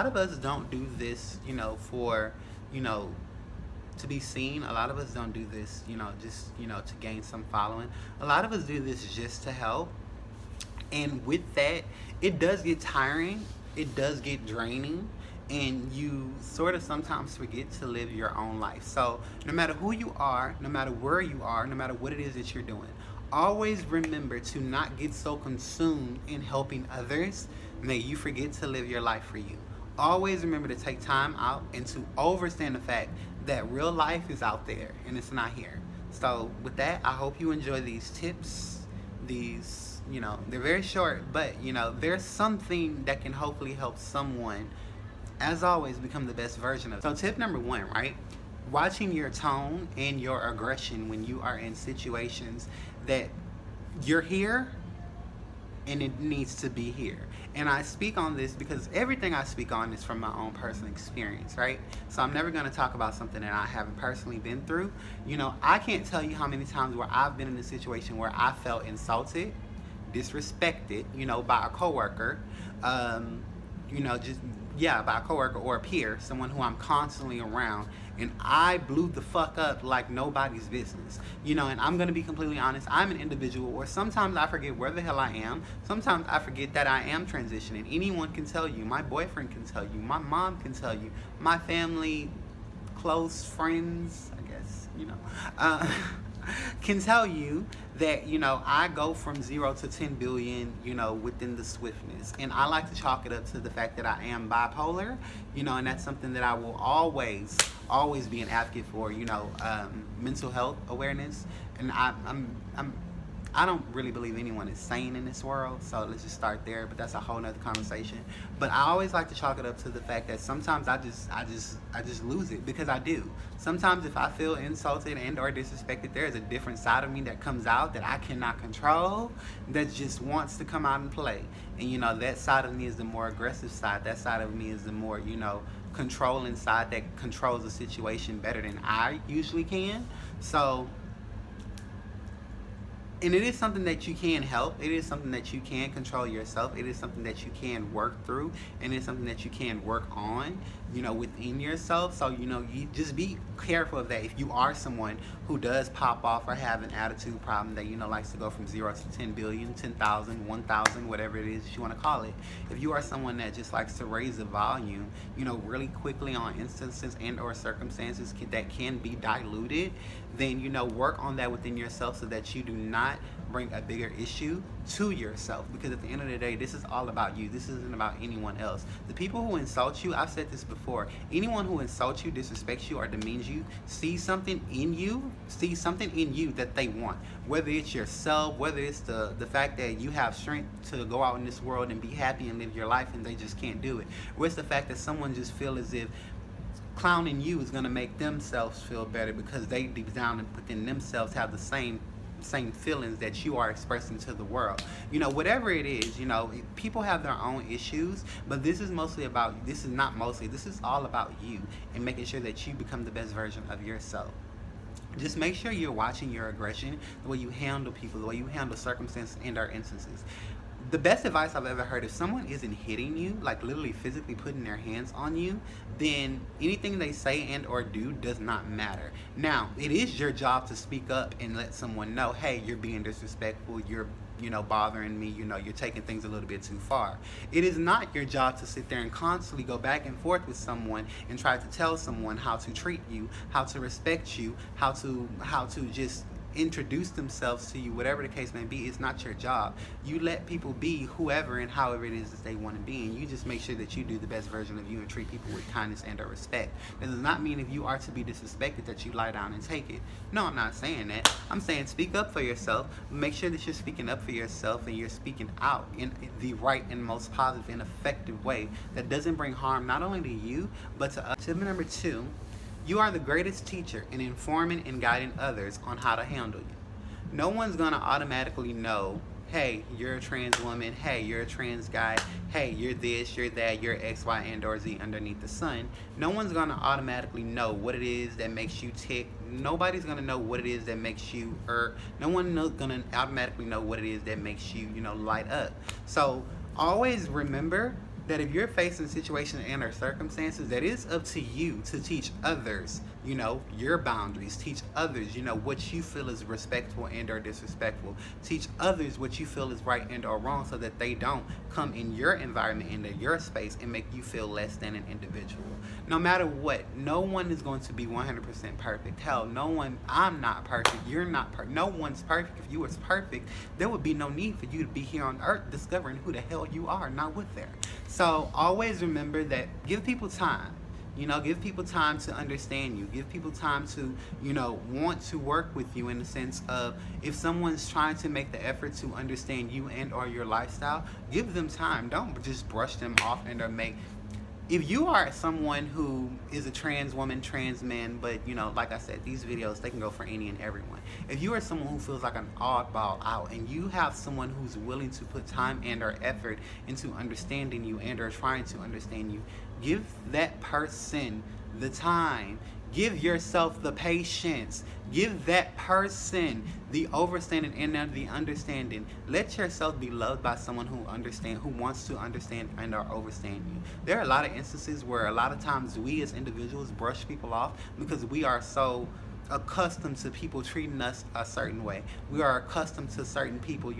lot of us don't do this, for, you know, to be seen. A lot of us don't do this, just, to gain some following. A lot of us do this just to help. And with that, it does get tiring, it does get draining, and you sort of sometimes forget to live your own life. So, no matter who you are, no matter where you are, no matter what it is that you're doing, always remember to not get so consumed in helping others that you forget to live your life for you. Always remember to take time out and to overstand the fact that real life is out there and it's not here. So, with that, I hope you enjoy these tips. They're very short, but, there's something that can hopefully help someone, as always, become the best version of it. So, tip number one, right? Watching your tone and your aggression when you are in situations that you're here and it needs to be here. And I speak on this because everything I speak on is from my own personal experience, right? So I'm never going to talk about something that I haven't personally been through. I can't tell you how many times where I've been in a situation where I felt insulted, disrespected, by a coworker, by a coworker or a peer, someone who I'm constantly around, and I blew the fuck up like nobody's business. And I'm gonna be completely honest, I'm an individual where sometimes I forget where the hell I am. Sometimes I forget that I am transitioning. Anyone can tell you, my boyfriend can tell you, my mom can tell you, my family, close friends, I guess, can tell you that, I go from 0 to 10 billion, within the swiftness. And I like to chalk it up to the fact that I am bipolar, and that's something that I will always be an advocate for, mental health awareness. And I don't really believe anyone is sane in this world, so let's just start there, but that's a whole nother conversation. But I always like to chalk it up to the fact that sometimes I just lose it, because I do. Sometimes if I feel insulted and or disrespected, there is a different side of me that comes out that I cannot control, that just wants to come out and play. And that side of me is the more aggressive side. That side of me is the more, controlling side that controls the situation better than I usually can. So, and it is something that you can help. It is something that you can control yourself. It is something that you can work through. And it's something that you can work on, within yourself. So, you just be careful of that. If you are someone who does pop off or have an attitude problem that, likes to go from 0 to 10 billion, 10,000, 1,000, whatever it is you want to call it. If you are someone that just likes to raise the volume, really quickly on instances and or circumstances that can be diluted, then, work on that within yourself so that you do not bring a bigger issue to yourself. Because at the end of the day, this is all about you. This isn't about anyone else. The people who insult you, I've said this before, anyone who insults you, disrespects you, or demeans you, see something in you that they want. Whether it's yourself, whether it's the fact that you have strength to go out in this world and be happy and live your life and they just can't do it. Or it's the fact that someone just feel as if clowning you is going to make themselves feel better because they deep down and within themselves have the same feelings that you are expressing to the world. Whatever it is, people have their own issues, but this is all about you and making sure that you become the best version of yourself. Just make sure you're watching your aggression, the way you handle people, the way you handle circumstances and or instances. The best advice I've ever heard, if someone isn't hitting you, like literally physically putting their hands on you, then anything they say and or do does not matter. Now, it is your job to speak up and let someone know, hey, you're being disrespectful, you're bothering me, you're taking things a little bit too far. It is not your job to sit there and constantly go back and forth with someone and try to tell someone how to treat you, how to respect you, how to just introduce themselves to you, whatever the case may be. It's not your job. You let people be whoever and however it is that they want to be, and you just make sure that you do the best version of you and treat people with kindness and or respect. That does not mean if you are to be disrespected that you lie down and take it. No, I'm not saying that. I'm saying speak up for yourself. Make sure that you're speaking up for yourself and you're speaking out in the right and most positive and effective way that doesn't bring harm not only to you but to others. Tip number 2, you are the greatest teacher in informing and guiding others on how to handle you. No one's going to automatically know, hey, you're a trans woman, hey, you're a trans guy, hey, you're this, you're that, you're X, Y, and or Z underneath the sun. No one's going to automatically know what it is that makes you tick. Nobody's going to know what it is that makes you irk. No one's going to automatically know what it is that makes you, light up. So always remember that if you're facing situations and or circumstances, that it's up to you to teach others, your boundaries. Teach others, what you feel is respectful and or disrespectful. Teach others what you feel is right and or wrong, so that they don't come in your environment, into your space, and make you feel less than an individual. No matter what, no one is going to be 100% perfect. Hell, I'm not perfect. You're not perfect. No one's perfect. If you was perfect, there would be no need for you to be here on earth discovering who the hell you are, not with there. So always remember that give people time. Give people time to understand you. Give people time to, want to work with you, in the sense of, if someone's trying to make the effort to understand you and or your lifestyle, give them time. Don't just brush them off and or make. If you are someone who is a trans woman, trans man, but like I said, these videos, they can go for any and everyone. If you are someone who feels like an oddball out, and you have someone who's willing to put time and or effort into understanding you and or trying to understand you, give that person the time. Give yourself the patience. Give that person the overstanding and the understanding. Let yourself be loved by someone who wants to understand and or overstand you. There are a lot of instances where a lot of times we as individuals brush people off because we are so accustomed to people treating us a certain way. We are accustomed to certain people,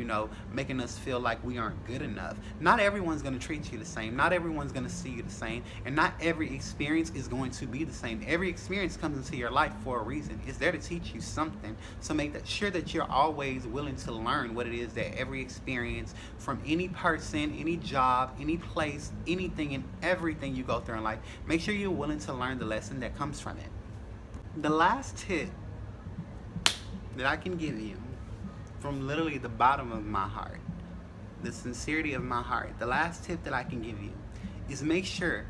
making us feel like we aren't good enough. Not everyone's going to treat you the same. Not everyone's going to see you the same. And not every experience is going to be the same. Every experience comes into your life for a reason. It's there to teach you something. So make sure that you're always willing to learn what it is that every experience, from any person, any job, any place, anything and everything you go through in life, make sure you're willing to learn the lesson that comes from it. The last tip that I can give you, from literally the bottom of my heart, the sincerity of my heart, the last tip that I can give you is make sure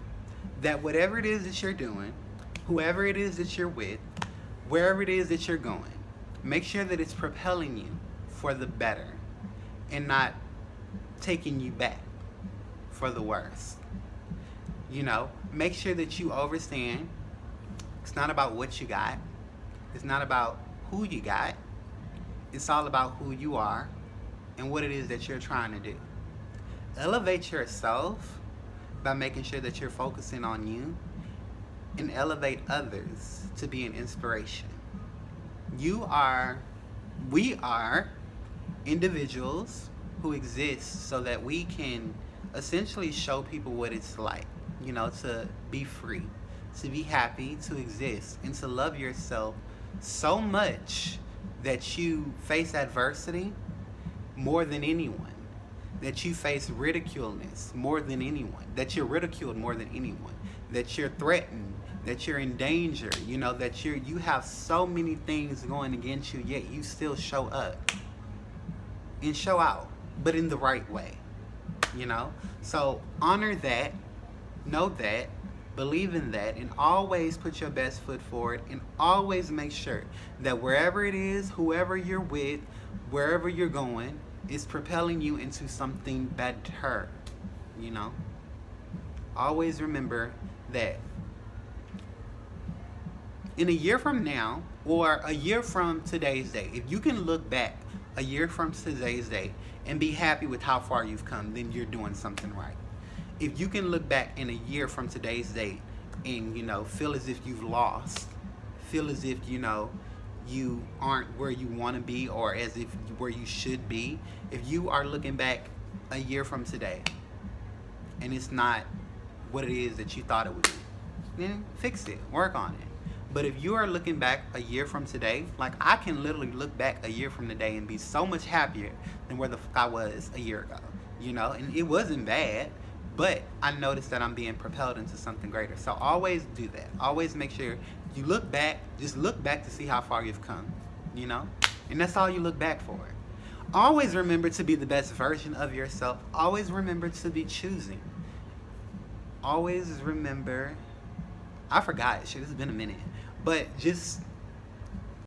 that whatever it is that you're doing, whoever it is that you're with, wherever it is that you're going, make sure that it's propelling you for the better and not taking you back for the worse. Make sure that you understand. It's not about what you got. It's not about who you got. It's all about who you are and what it is that you're trying to do. Elevate yourself by making sure that you're focusing on you, and elevate others to be an inspiration. We are individuals who exist so that we can essentially show people what it's like, to be free, to be happy, to exist, and to love yourself so much that you face adversity more than anyone, that you face ridiculeness more than anyone, that you're ridiculed more than anyone, that you're threatened, that you're in danger, that you have so many things going against you, yet you still show up and show out, but in the right way, So honor that, know that, believe in that, and always put your best foot forward, and always make sure that wherever it is, whoever you're with, wherever you're going, is propelling you into something better. Always remember that in a year from now, or a year from today's day, if you can look back a year from today's day and be happy with how far you've come, then you're doing something right. If you can look back in a year from today's date and, feel as if you've lost, feel as if, you aren't where you want to be, or as if where you should be, if you are looking back a year from today and it's not what it is that you thought it would be, then fix it, work on it. But if you are looking back a year from today, like I can literally look back a year from today and be so much happier than where the fuck I was a year ago, and it wasn't bad. But I noticed that I'm being propelled into something greater. So always do that. Always make sure you look back. Just look back to see how far you've come, And that's all you look back for. Always remember to be the best version of yourself. Always remember to be choosing. Always remember. I forgot. Shit, it's been a minute. But just